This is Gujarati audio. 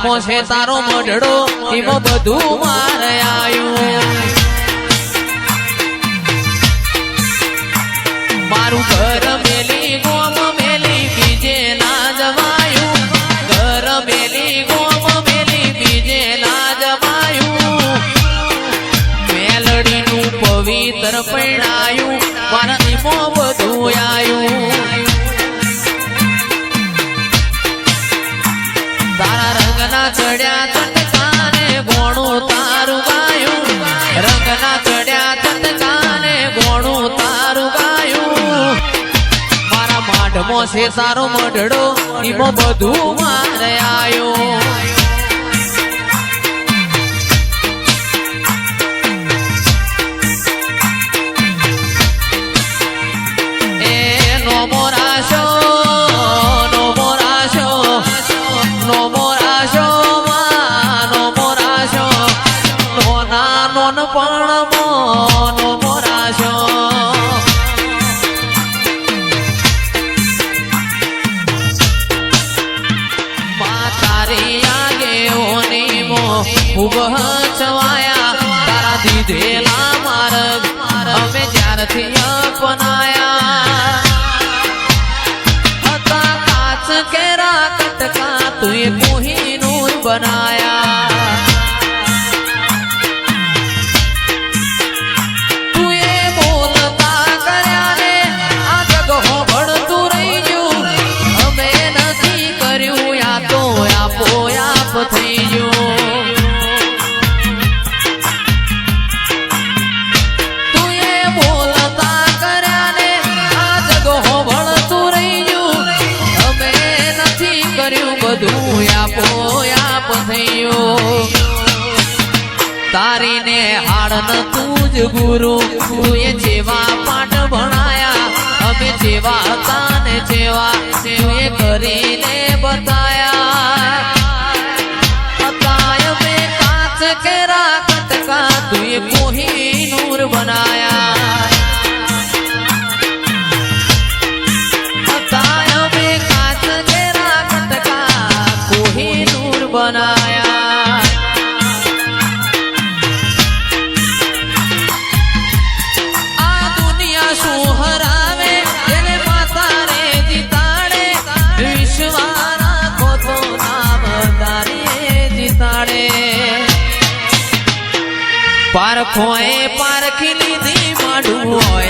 મો છે તારો મઢડો એમાં બધું મારે આયું મારું ઘર મેલી ગોમ મેલી બીજે ના જવાયું ઘર મેલી ગોમ મેલી બીજે ના જવાયું મેલડીનું પવિત્ર પરણાયું મારા એમાં બધું આયું ચડ્યા ચટકાને ગોણું તારું ગાયું રંગના ચડ્યા ચટકાને ગોણું તારું ગાયું મારા માઢમો છે તારો મઢડો એમાં બધું મારે આયો છવાયા તારા દીધેલા માર્ગ અમે જ્યારથી અપનાયા હતા કાચ કેરા કટકા તુએ કોહિનૂર બનાયા તુએ બોલતા કર્યા ને આ જગ હોભળતું રહી ગયું અમે નથી કર્યું યા તો આપો આપ થઈ ગયું તારીને હાડન તું જ ગુરુ તુએ જેવા પાઠ ભણાયા અમે જેવા હતા ને જેવા તુએ કરીને બતાયા અતાય મે કાચ કેરા કટકા તુએ કોહિનૂર બનાયા અતાય મે કાચ કેરા કટકા કોહિનૂર બનાયા પારખોએ પારખી લીધી માડું હોય